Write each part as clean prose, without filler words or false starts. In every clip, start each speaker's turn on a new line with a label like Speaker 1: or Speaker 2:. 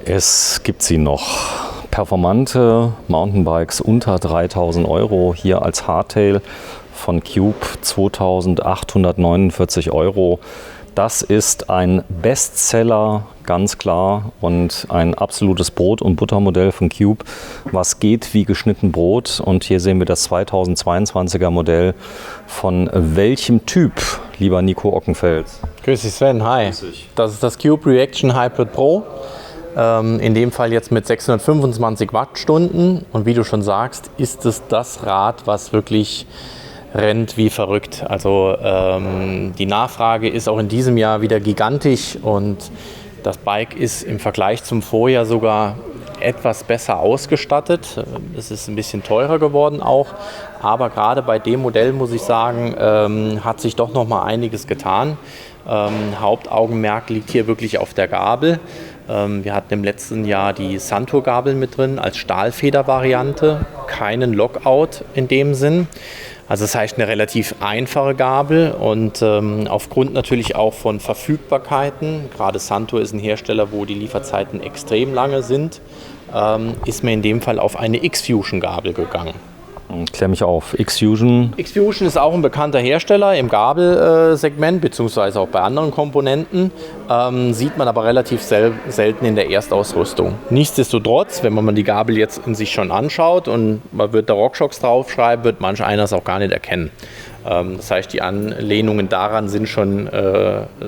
Speaker 1: Es gibt sie noch. Performante Mountainbikes unter 3.000 €, hier als Hardtail von Cube 2.849 €. Das ist ein Bestseller, ganz klar, und ein absolutes Brot- und Buttermodell von Cube, was geht wie geschnitten Brot. Und hier sehen wir das 2022er Modell. Von welchem Typ, lieber Nico Ockenfels?
Speaker 2: Grüß dich, Sven, hi. Das ist das Cube Reaction Hybrid Pro. In dem Fall jetzt mit 625 Wattstunden. Und wie du schon sagst, ist es das Rad, was wirklich rennt wie verrückt. Also die Nachfrage ist auch in diesem Jahr wieder gigantisch und das Bike ist im Vergleich zum Vorjahr sogar etwas besser ausgestattet. Es ist ein bisschen teurer geworden auch, aber gerade bei dem Modell muss ich sagen, hat sich doch noch mal einiges getan. Hauptaugenmerk liegt hier wirklich auf der Gabel. Wir hatten im letzten Jahr die Santur-Gabel mit drin als Stahlfeder-Variante, keinen Lockout in dem Sinn. Also das heißt eine relativ einfache Gabel und aufgrund natürlich auch von Verfügbarkeiten, gerade Santur ist ein Hersteller, wo die Lieferzeiten extrem lange sind, ist mir in dem Fall auf eine X-Fusion-Gabel gegangen.
Speaker 1: Klär mich auf. X-Fusion.
Speaker 2: X-Fusion ist auch ein bekannter Hersteller im Gabelsegment, beziehungsweise auch bei anderen Komponenten. Sieht man aber relativ selten in der Erstausrüstung. Nichtsdestotrotz, wenn man die Gabel jetzt in sich schon anschaut und man wird da RockShox draufschreiben, wird manch einer es auch gar nicht erkennen. Das heißt, die Anlehnungen daran sind schon,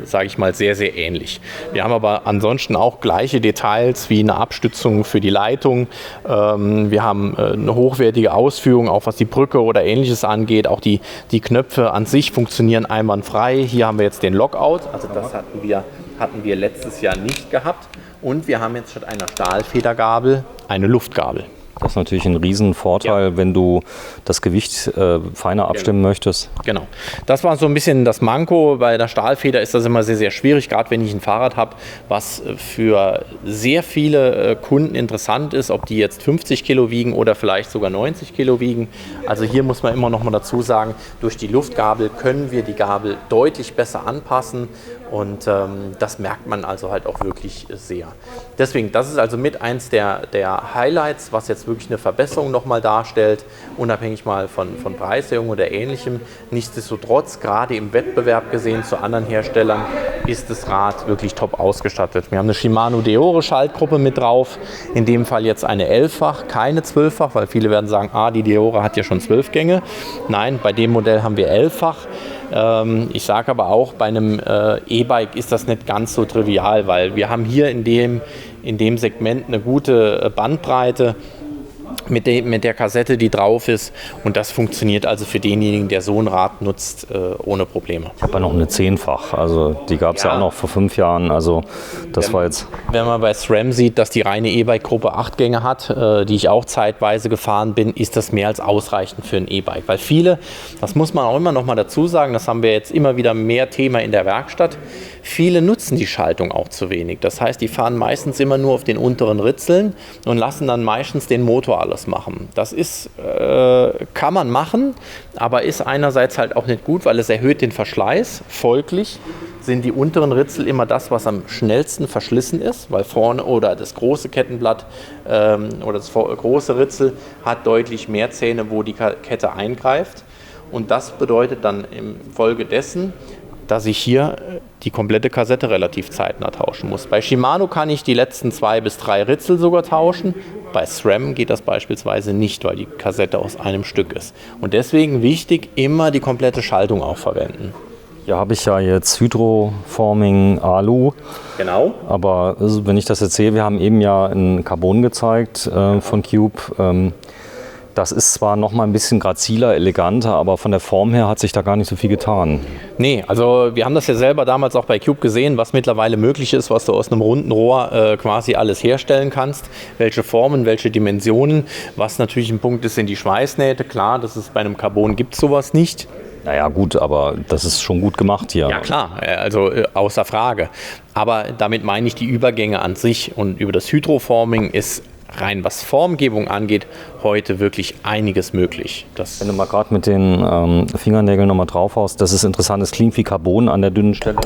Speaker 2: sage ich mal, sehr, sehr ähnlich. Wir haben aber ansonsten auch gleiche Details wie eine Abstützung für die Leitung. Wir haben eine hochwertige Ausführung, auch was die Brücke oder Ähnliches angeht. Auch die Knöpfe an sich funktionieren einwandfrei. Hier haben wir jetzt den Lockout, also das hatten wir letztes Jahr nicht gehabt. Und wir haben jetzt statt einer Stahlfedergabel eine Luftgabel.
Speaker 1: Das ist natürlich ein Riesenvorteil, wenn du das Gewicht feiner abstimmen möchtest.
Speaker 2: Genau. Das war so ein bisschen das Manko. Bei der Stahlfeder ist das immer sehr, sehr schwierig, gerade wenn ich ein Fahrrad habe, was für sehr viele Kunden interessant ist, ob die jetzt 50 Kilo wiegen oder vielleicht sogar 90 Kilo wiegen. Also hier muss man immer noch mal dazu sagen, durch die Luftgabel können wir die Gabel deutlich besser anpassen und das merkt man also halt auch wirklich sehr. Deswegen, das ist also mit eins der Highlights, was jetzt wirklich eine Verbesserung nochmal darstellt, unabhängig mal von Preiserhöhung oder Ähnlichem. Nichtsdestotrotz, gerade im Wettbewerb gesehen zu anderen Herstellern, ist das Rad wirklich top ausgestattet. Wir haben eine Shimano Deore Schaltgruppe mit drauf, in dem Fall jetzt eine 11-fach, keine 12-fach, weil viele werden sagen, die Deore hat ja schon 12 Gänge. Nein, bei dem Modell haben wir 11-fach. Ich sage aber auch, bei einem E-Bike ist das nicht ganz so trivial, weil wir haben hier in dem Segment eine gute Bandbreite mit der Kassette, die drauf ist, und das funktioniert also für denjenigen, der so ein Rad nutzt, ohne Probleme.
Speaker 1: Ich habe ja noch eine 10-fach, also die gab es ja auch noch vor 5 Jahren, also das war jetzt...
Speaker 2: Wenn man bei SRAM sieht, dass die reine E-Bike-Gruppe 8 Gänge hat, die ich auch zeitweise gefahren bin, ist das mehr als ausreichend für ein E-Bike, weil viele, das muss man auch immer noch mal dazu sagen, das haben wir jetzt immer wieder mehr Thema in der Werkstatt, viele nutzen die Schaltung auch zu wenig. Das heißt, die fahren meistens immer nur auf den unteren Ritzeln und lassen dann meistens den Motor alles machen. Das ist, kann man machen, aber ist einerseits halt auch nicht gut, weil es erhöht den Verschleiß. Folglich sind die unteren Ritzel immer das, was am schnellsten verschlissen ist, weil vorne oder das große Kettenblatt oder das große Ritzel hat deutlich mehr Zähne, wo die Kette eingreift. Und das bedeutet dann infolgedessen, dass ich hier die komplette Kassette relativ zeitnah tauschen muss. Bei Shimano kann ich die letzten 2 bis 3 Ritzel sogar tauschen. Bei SRAM geht das beispielsweise nicht, weil die Kassette aus einem Stück ist. Und deswegen wichtig, immer die komplette Schaltung auch verwenden.
Speaker 1: Hier habe ich ja jetzt Hydroforming Alu.
Speaker 2: Genau.
Speaker 1: Aber wenn ich das jetzt sehe, wir haben eben ja ein Carbon gezeigt von Cube. Das ist zwar noch mal ein bisschen graziler, eleganter, aber von der Form her hat sich da gar nicht so viel getan.
Speaker 2: Nee, also wir haben das ja selber damals auch bei Cube gesehen, was mittlerweile möglich ist, was du aus einem runden Rohr quasi alles herstellen kannst. Welche Formen, welche Dimensionen. Was natürlich ein Punkt ist, sind die Schweißnähte. Klar, das ist bei einem Carbon gibt es sowas nicht.
Speaker 1: Naja gut, aber das ist schon gut gemacht hier.
Speaker 2: Ja klar, also außer Frage. Aber damit meine ich die Übergänge an sich, und über das Hydroforming ist rein was Formgebung angeht, heute wirklich einiges möglich.
Speaker 1: Wenn du mal gerade mit den Fingernägeln nochmal drauf haust, das ist interessant, es klingt wie Carbon an der dünnen Stelle.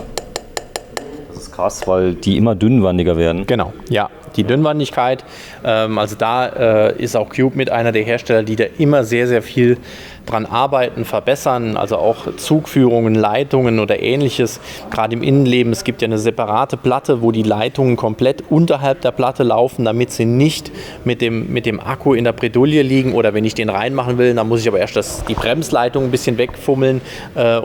Speaker 1: Das ist krass, weil die immer dünnwandiger werden.
Speaker 2: Genau, ja. Die Dünnwandigkeit, also da ist auch Cube mit einer der Hersteller, die da immer sehr, sehr viel dran arbeiten, verbessern, also auch Zugführungen, Leitungen oder ähnliches. Gerade im Innenleben, es gibt ja eine separate Platte, wo die Leitungen komplett unterhalb der Platte laufen, damit sie nicht mit dem Akku in der Bredouille liegen, oder wenn ich den reinmachen will, dann muss ich aber erst die Bremsleitung ein bisschen wegfummeln,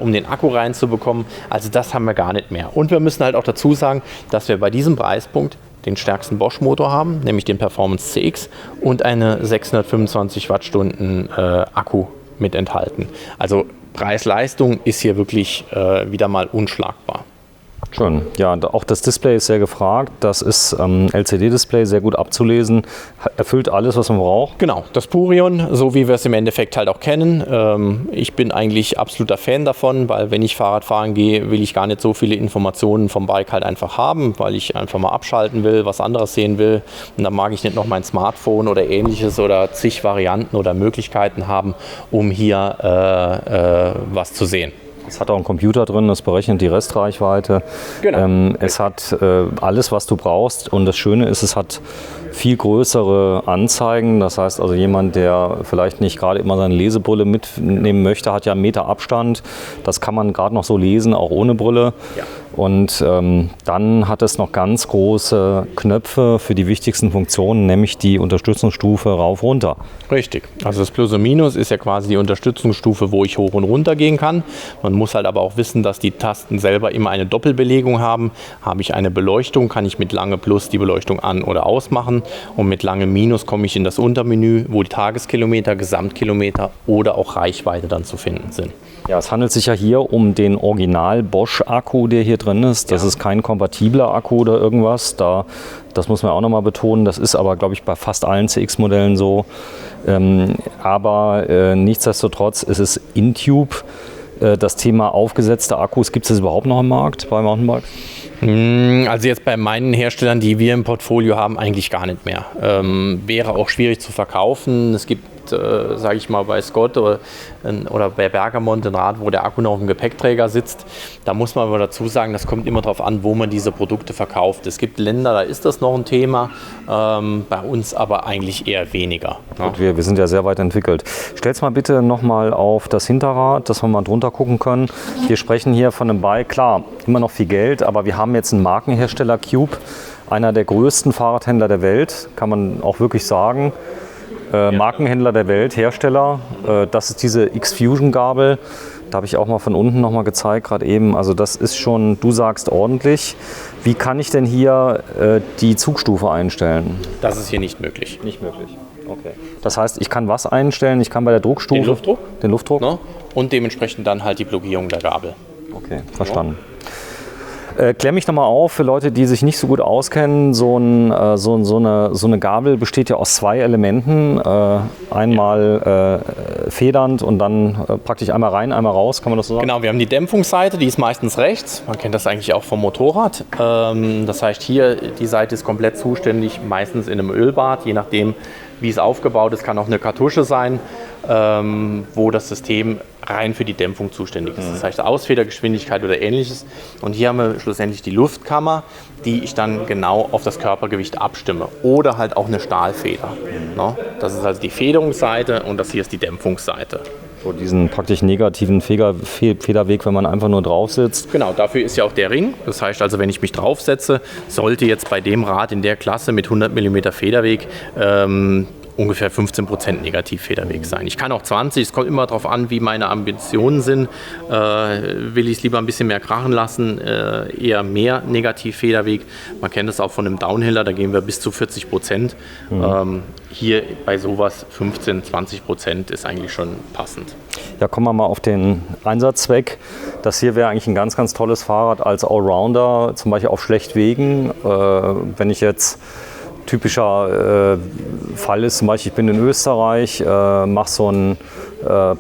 Speaker 2: um den Akku reinzubekommen. Also das haben wir gar nicht mehr. Und wir müssen halt auch dazu sagen, dass wir bei diesem Preispunkt den stärksten Bosch-Motor haben, nämlich den Performance CX, und eine 625 Wattstunden Akku mit enthalten. Also Preis-Leistung ist hier wirklich wieder mal unschlagbar.
Speaker 1: Schön. Ja, auch das Display ist sehr gefragt. Das ist LCD-Display, sehr gut abzulesen. Erfüllt alles, was man braucht.
Speaker 2: Genau, das Purion, so wie wir es im Endeffekt halt auch kennen. Ich bin eigentlich absoluter Fan davon, weil wenn ich Fahrrad fahren gehe, will ich gar nicht so viele Informationen vom Bike halt einfach haben, weil ich einfach mal abschalten will, was anderes sehen will. Und dann mag ich nicht noch mein Smartphone oder ähnliches oder zig Varianten oder Möglichkeiten haben, um hier was zu sehen.
Speaker 1: Es hat auch einen Computer drin, das berechnet die Restreichweite.
Speaker 2: Genau.
Speaker 1: Es hat alles, was du brauchst, und das Schöne ist, es hat viel größere Anzeigen. Das heißt also, jemand, der vielleicht nicht gerade immer seine Lesebrille mitnehmen möchte, hat ja einen Meter Abstand. Das kann man gerade noch so lesen, auch ohne Brille.
Speaker 2: Ja.
Speaker 1: Und dann hat es noch ganz große Knöpfe für die wichtigsten Funktionen, nämlich die Unterstützungsstufe rauf, runter.
Speaker 2: Richtig. Also das Plus und Minus ist ja quasi die Unterstützungsstufe, wo ich hoch und runter gehen kann. Man muss halt aber auch wissen, dass die Tasten selber immer eine Doppelbelegung haben. Habe ich eine Beleuchtung, kann ich mit lange Plus die Beleuchtung an- oder ausmachen. Und mit lange Minus komme ich in das Untermenü, wo die Tageskilometer, Gesamtkilometer oder auch Reichweite dann zu finden sind.
Speaker 1: Ja, es handelt sich ja hier um den Original Bosch-Akku, der hier drin ist. Das ist kein kompatibler Akku oder irgendwas. Das muss man auch nochmal betonen. Das ist aber, glaube ich, bei fast allen CX-Modellen so. Aber nichtsdestotrotz ist es InTube. Das Thema aufgesetzte Akkus, gibt es das überhaupt noch im Markt bei Mountainbikes?
Speaker 2: Also jetzt bei meinen Herstellern, die wir im Portfolio haben, eigentlich gar nicht mehr. Wäre auch schwierig zu verkaufen. Es gibt, sage ich mal, bei Scott oder bei Bergamont ein Rad, wo der Akku noch auf dem Gepäckträger sitzt. Da muss man aber dazu sagen, das kommt immer darauf an, wo man diese Produkte verkauft. Es gibt Länder, da ist das noch ein Thema, bei uns aber eigentlich eher weniger. Ja.
Speaker 1: Gut, wir sind ja sehr weit entwickelt. Stell's mal bitte nochmal auf das Hinterrad, dass wir mal drunter gucken können. Wir sprechen hier von einem Bike, klar, immer noch viel Geld, aber wir haben jetzt einen Markenhersteller, Cube, einer der größten Fahrradhändler der Welt, kann man auch wirklich sagen. Markenhändler der Welt, Hersteller. Das ist diese X-Fusion-Gabel. Da habe ich auch mal von unten noch mal gezeigt, gerade eben. Also das ist schon, du sagst, ordentlich. Wie kann ich denn hier die Zugstufe einstellen?
Speaker 2: Das ist hier nicht möglich.
Speaker 1: Nicht möglich. Okay. Das heißt, ich kann was einstellen? Ich kann bei der Druckstufe... Den Luftdruck?
Speaker 2: Ne? Und dementsprechend dann halt die Blockierung der Gabel.
Speaker 1: Okay, verstanden. Klär mich nochmal auf, für Leute, die sich nicht so gut auskennen, so eine Gabel besteht ja aus zwei Elementen. Einmal federnd und dann praktisch einmal rein, einmal raus, kann man das so sagen?
Speaker 2: Genau, wir haben die Dämpfungsseite, die ist meistens rechts. Man kennt das eigentlich auch vom Motorrad. Das heißt, hier die Seite ist komplett zuständig, meistens in einem Ölbad, je nachdem, wie es aufgebaut ist, kann auch eine Kartusche sein, wo das System rein für die Dämpfung zuständig ist. Das heißt Ausfedergeschwindigkeit oder ähnliches. Und hier haben wir schlussendlich die Luftkammer, die ich dann genau auf das Körpergewicht abstimme. Oder halt auch eine Stahlfeder. Das ist also die Federungsseite und das hier ist die Dämpfungsseite.
Speaker 1: So diesen praktisch negativen Federweg, wenn man einfach nur drauf sitzt.
Speaker 2: Genau, dafür ist ja auch der Ring. Das heißt also, wenn ich mich draufsetze, sollte jetzt bei dem Rad in der Klasse mit 100 mm Federweg ungefähr 15% Negativfederweg sein. Ich kann auch 20, es kommt immer darauf an, wie meine Ambitionen sind. Will ich es lieber ein bisschen mehr krachen lassen, eher mehr Negativfederweg. Man kennt das auch von einem Downhiller, da gehen wir bis zu 40%. Hier bei sowas 15-20% ist eigentlich schon passend.
Speaker 1: Ja, kommen wir mal auf den Einsatzzweck. Das hier wäre eigentlich ein ganz, ganz tolles Fahrrad als Allrounder, zum Beispiel auf Schlechtwegen. Wenn ich jetzt typischer Fall ist, zum Beispiel ich bin in Österreich, mache so einen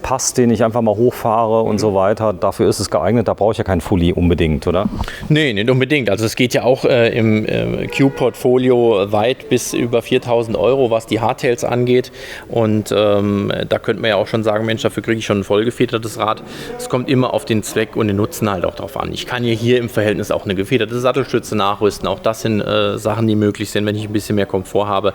Speaker 1: Pass, den ich einfach mal hochfahre und so weiter. Dafür ist es geeignet. Da brauche ich ja kein Fully unbedingt, oder?
Speaker 2: Nee, nicht unbedingt. Also es geht ja auch im Cube-Portfolio weit bis über 4.000 €, was die Hardtails angeht. Und da könnte man ja auch schon sagen, Mensch, dafür kriege ich schon ein vollgefedertes Rad. Es kommt immer auf den Zweck und den Nutzen halt auch drauf an. Ich kann hier im Verhältnis auch eine gefederte Sattelstütze nachrüsten. Auch das sind Sachen, die möglich sind, wenn ich ein bisschen mehr Komfort habe.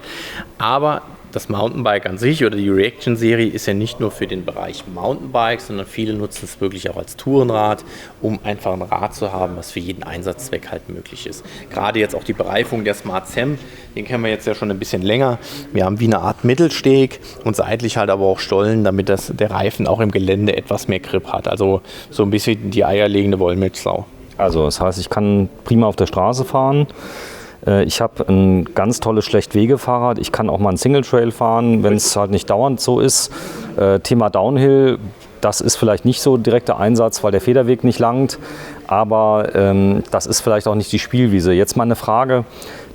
Speaker 2: Aber das Mountainbike an sich oder die Reaction-Serie ist ja nicht nur für den Bereich Mountainbike, sondern viele nutzen es wirklich auch als Tourenrad, um einfach ein Rad zu haben, was für jeden Einsatzzweck halt möglich ist. Gerade jetzt auch die Bereifung der Smart Sam, den kennen wir jetzt ja schon ein bisschen länger. Wir haben wie eine Art Mittelsteg und seitlich halt aber auch Stollen, damit der Reifen auch im Gelände etwas mehr Grip hat. Also so ein bisschen die eierlegende Wollmilchsau.
Speaker 1: Also das heißt, ich kann prima auf der Straße fahren. Ich habe ein ganz tolles Schlechtwegefahrrad. Ich kann auch mal einen Single Trail fahren, wenn es halt nicht dauernd so ist. Thema Downhill, das ist vielleicht nicht so direkter Einsatz, weil der Federweg nicht langt. Aber das ist vielleicht auch nicht die Spielwiese. Jetzt mal eine Frage.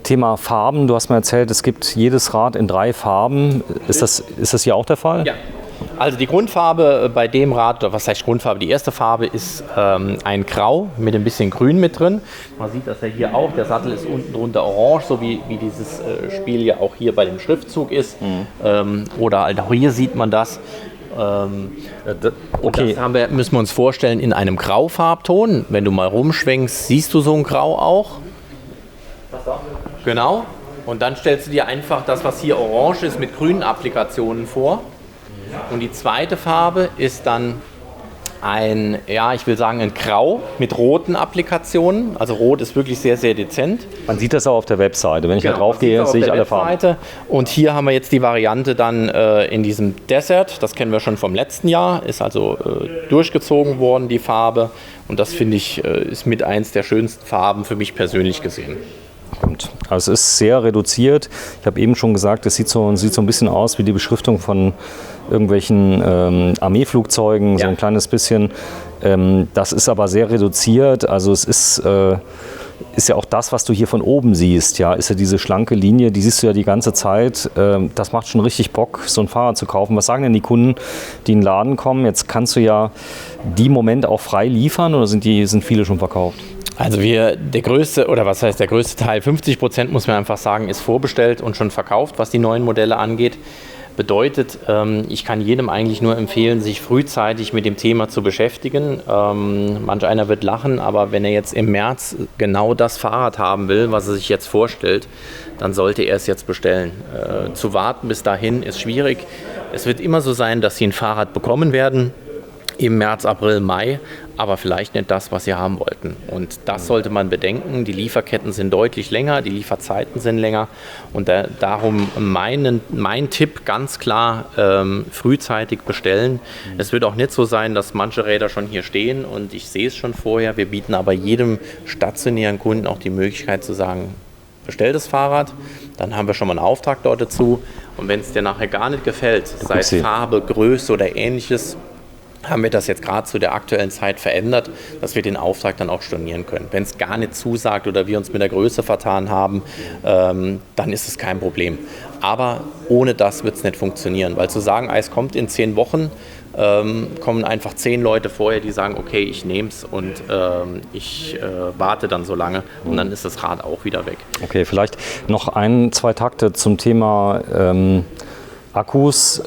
Speaker 1: Thema Farben. Du hast mir erzählt, es gibt jedes Rad in 3 Farben. Ist das hier auch der Fall?
Speaker 2: Ja. Also die Grundfarbe bei dem Rad, oder was heißt Grundfarbe? Die erste Farbe ist ein Grau mit ein bisschen Grün mit drin. Man sieht das ja hier auch, der Sattel ist unten drunter orange, so wie dieses Spiel ja auch hier bei dem Schriftzug ist. Oder halt auch hier sieht man das. Okay. Das müssen wir uns vorstellen in einem Graufarbton. Wenn du mal rumschwenkst, siehst du so ein Grau auch. Genau. Und dann stellst du dir einfach das, was hier orange ist, mit grünen Applikationen vor. Und die zweite Farbe ist dann ein Grau mit roten Applikationen. Also rot ist wirklich sehr, sehr dezent.
Speaker 1: Man sieht das auch auf der Webseite. Wenn ich da drauf gehe, sehe ich alle Farben.
Speaker 2: Und hier haben wir jetzt die Variante dann in diesem Desert. Das kennen wir schon vom letzten Jahr. Ist also durchgezogen worden, die Farbe. Und das finde ich ist mit eins der schönsten Farben für mich persönlich gesehen.
Speaker 1: Also es ist sehr reduziert. Ich habe eben schon gesagt, es sieht so ein bisschen aus wie die Beschriftung von irgendwelchen Armeeflugzeugen, so ein kleines bisschen. Das ist aber sehr reduziert. Also es ist ja auch das, was du hier von oben siehst. Ja, ist ja diese schlanke Linie, die siehst du ja die ganze Zeit. Das macht schon richtig Bock, so ein Fahrrad zu kaufen. Was sagen denn die Kunden, die in den Laden kommen? Jetzt kannst du ja die Moment auch frei liefern oder sind viele schon verkauft?
Speaker 2: Also der größte Teil, 50% muss man einfach sagen, ist vorbestellt und schon verkauft, was die neuen Modelle angeht. Bedeutet, ich kann jedem eigentlich nur empfehlen, sich frühzeitig mit dem Thema zu beschäftigen. Manch einer wird lachen, aber wenn er jetzt im März genau das Fahrrad haben will, was er sich jetzt vorstellt, dann sollte er es jetzt bestellen. Zu warten bis dahin ist schwierig. Es wird immer so sein, dass Sie ein Fahrrad bekommen werden im März, April, Mai, aber vielleicht nicht das, was sie haben wollten. Und das sollte man bedenken. Die Lieferketten sind deutlich länger, die Lieferzeiten sind länger. Und darum mein Tipp ganz klar, frühzeitig bestellen. Es wird auch nicht so sein, dass manche Räder schon hier stehen und ich sehe es schon vorher. Wir bieten aber jedem stationären Kunden auch die Möglichkeit zu sagen, bestell das Fahrrad, dann haben wir schon mal einen Auftrag dort dazu. Und wenn es dir nachher gar nicht gefällt, sei es Farbe, Größe oder ähnliches, haben wir das jetzt gerade zu der aktuellen Zeit verändert, dass wir den Auftrag dann auch stornieren können. Wenn es gar nicht zusagt oder wir uns mit der Größe vertan haben, dann ist es kein Problem. Aber ohne das wird es nicht funktionieren, weil zu sagen, es kommt in 10 Wochen, kommen einfach 10 Leute vorher, die sagen, okay, ich nehme es und ich warte dann so lange und dann ist das Rad auch wieder weg.
Speaker 1: Okay, vielleicht noch 2 Takte zum Thema Akkus.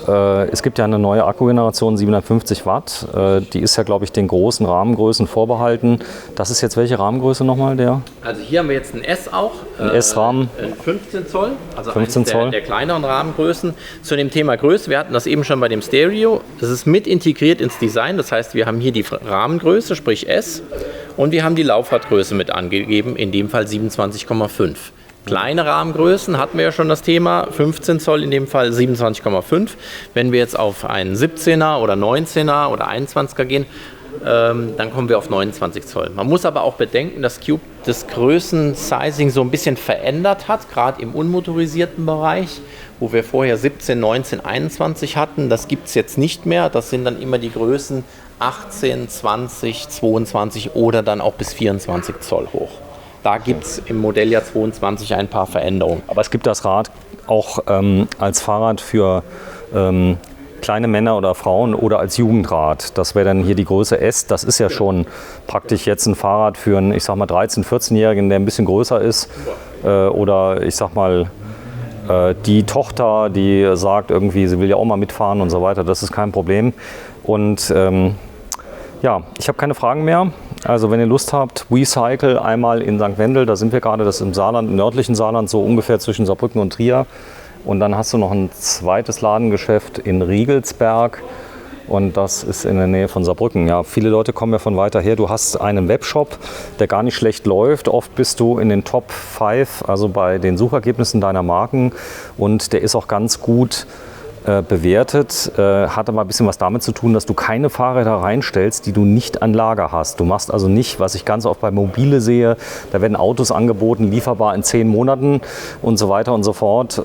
Speaker 1: Es gibt ja eine neue Akkugeneration, 750 Watt. Die ist ja, glaube ich, den großen Rahmengrößen vorbehalten. Das ist jetzt welche Rahmengröße nochmal?
Speaker 2: Also hier haben wir jetzt ein S auch.
Speaker 1: Ein S-Rahmen.
Speaker 2: 15 Zoll, also
Speaker 1: 15 Zoll.
Speaker 2: Der kleineren Rahmengrößen. Zu dem Thema Größe, wir hatten das eben schon bei dem Stereo. Das ist mit integriert ins Design. Das heißt, wir haben hier die Rahmengröße, sprich S. Und wir haben die Laufradgröße mit angegeben, in dem Fall 27,5. Kleine Rahmengrößen hatten wir ja schon das Thema, 15 Zoll, in dem Fall 27,5. Wenn wir jetzt auf einen 17er oder 19er oder 21er gehen, dann kommen wir auf 29 Zoll. Man muss aber auch bedenken, dass Cube das Größen-Sizing so ein bisschen verändert hat, gerade im unmotorisierten Bereich, wo wir vorher 17, 19, 21 hatten. Das gibt es jetzt nicht mehr. Das sind dann immer die Größen 18, 20, 22 oder dann auch bis 24 Zoll hoch. Da gibt es im Modelljahr 22 ein paar Veränderungen.
Speaker 1: Aber es gibt das Rad auch als Fahrrad für kleine Männer oder Frauen oder als Jugendrad. Das wäre dann hier die Größe S. Das ist ja schon praktisch jetzt ein Fahrrad für einen, ich sag mal, 13-, 14-Jährigen, der ein bisschen größer ist. Oder ich sag mal, die Tochter, die sagt irgendwie, sie will ja auch mal mitfahren und so weiter. Das ist kein Problem. Und ja, ich habe keine Fragen mehr. Also wenn ihr Lust habt, WeCycle einmal in St. Wendel, da sind wir gerade, das ist im Saarland, im nördlichen Saarland, so ungefähr zwischen Saarbrücken und Trier. Und dann hast du noch ein zweites Ladengeschäft in Riegelsberg und das ist in der Nähe von Saarbrücken. Ja, viele Leute kommen ja von weiter her. Du hast einen Webshop, der gar nicht schlecht läuft. Oft bist du in den Top 5, also bei den Suchergebnissen deiner Marken, und der ist auch ganz gut bewertet, hat aber ein bisschen was damit zu tun, dass du keine Fahrräder reinstellst, die du nicht an Lager hast. Du machst also nicht, was ich ganz oft bei Mobile sehe, da werden Autos angeboten, lieferbar in 10 Monaten und so weiter und so fort.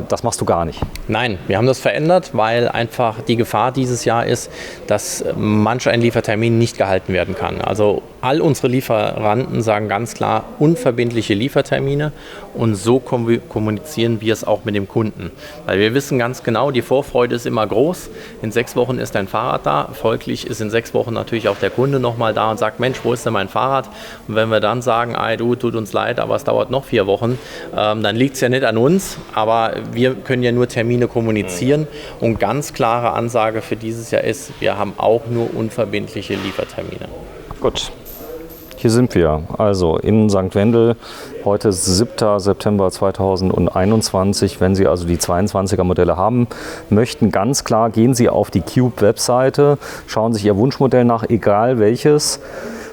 Speaker 1: Das machst du gar nicht.
Speaker 2: Nein, wir haben das verändert, weil einfach die Gefahr dieses Jahr ist, dass manch ein Liefertermin nicht gehalten werden kann. Also all unsere Lieferanten sagen ganz klar unverbindliche Liefertermine und so kommunizieren wir es auch mit dem Kunden. Weil wir wissen ganz genau, die Vorfreude ist immer groß. In 6 Wochen ist dein Fahrrad da. Folglich ist in 6 Wochen natürlich auch der Kunde nochmal da und sagt, Mensch, wo ist denn mein Fahrrad? Und wenn wir dann sagen, du, tut uns leid, aber es dauert noch 4 Wochen, dann liegt es ja nicht an uns, aber wir können ja nur Termine kommunizieren. Und ganz klare Ansage für dieses Jahr ist, wir haben auch nur unverbindliche Liefertermine.
Speaker 1: Gut. Hier sind wir, also in St. Wendel, heute 7. September 2021. Wenn Sie also die 22er Modelle haben möchten, ganz klar, gehen Sie auf die Cube-Webseite, schauen sich Ihr Wunschmodell nach, egal welches,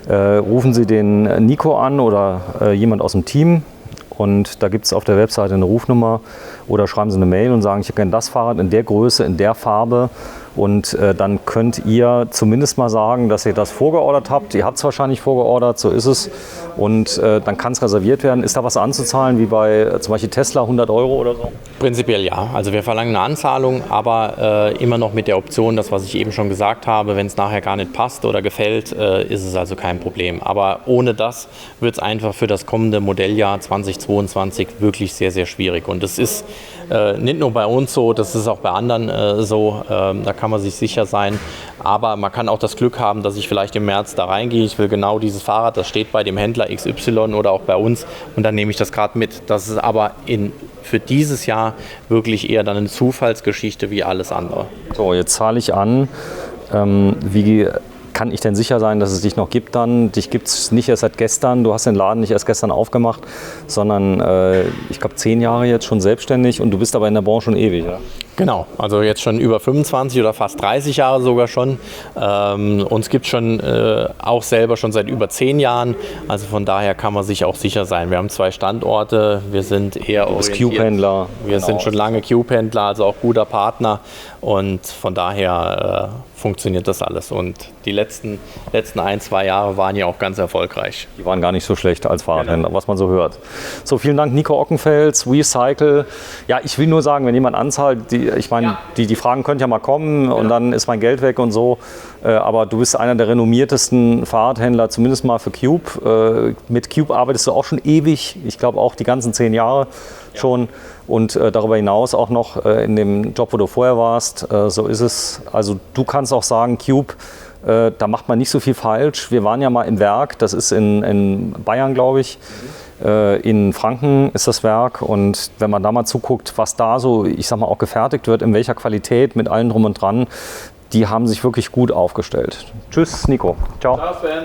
Speaker 1: rufen Sie den Nico an oder jemand aus dem Team. Und da gibt es auf der Webseite eine Rufnummer oder schreiben Sie eine Mail und sagen, ich hätte gerne das Fahrrad in der Größe, in der Farbe. Und dann könnt ihr zumindest mal sagen, dass ihr das vorgeordert habt. Ihr habt es wahrscheinlich vorgeordert, so ist es. Und dann kann es reserviert werden. Ist da was anzuzahlen, wie bei zum Beispiel Tesla, 100 € oder so?
Speaker 2: Prinzipiell ja. Also wir verlangen eine Anzahlung, aber immer noch mit der Option, das, was ich eben schon gesagt habe, wenn es nachher gar nicht passt oder gefällt, ist es also kein Problem. Aber ohne das wird es einfach für das kommende Modelljahr 2022 wirklich sehr, sehr schwierig. Und das ist nicht nur bei uns so, das ist auch bei anderen so. Da kann man sich sicher sein. Aber man kann auch das Glück haben, dass ich vielleicht im März da reingehe. Ich will genau dieses Fahrrad, das steht bei dem Händler XY oder auch bei uns. Und dann nehme ich das gerade mit. Das ist aber für dieses Jahr wirklich eher dann eine Zufallsgeschichte wie alles andere.
Speaker 1: So, jetzt zahle ich an. Wie kann ich denn sicher sein, dass es dich noch gibt dann? Dich gibt es nicht erst seit gestern, du hast den Laden nicht erst gestern aufgemacht, sondern ich glaube 10 Jahre jetzt schon selbstständig und du bist aber in der Branche schon ewig, ja?
Speaker 2: Genau, also jetzt schon über 25 oder fast 30 Jahre sogar schon. Uns gibt es schon auch selber schon seit über 10 Jahren. Also von daher kann man sich auch sicher sein. Wir haben 2 Standorte, wir sind eher
Speaker 1: Cube-Händler.
Speaker 2: Wir sind schon lange Cube-Händler, also auch guter Partner. Und von daher funktioniert das alles. Und die letzten 1-2 Jahre waren ja auch ganz erfolgreich.
Speaker 1: Die waren gar nicht so schlecht als Fahrradhändler, genau, was man so hört. So, vielen Dank, Nico Ockenfels, WeCycle. Ja, ich will nur sagen, wenn jemand anzahlt, die Fragen können ja mal kommen und dann ist mein Geld weg und so. Aber du bist einer der renommiertesten Fahrradhändler, zumindest mal für Cube. Mit Cube arbeitest du auch schon ewig, ich glaube auch die ganzen 10 Jahre schon. Und darüber hinaus auch noch in dem Job, wo du vorher warst. So ist es. Also du kannst auch sagen, Cube, da macht man nicht so viel falsch. Wir waren ja mal im Werk, das ist in Bayern, glaube ich. In Franken ist das Werk und wenn man da mal zuguckt, was da so, ich sag mal, auch gefertigt wird, in welcher Qualität, mit allem drum und dran, die haben sich wirklich gut aufgestellt. Tschüss, Nico. Ciao.
Speaker 2: Ciao, Sven.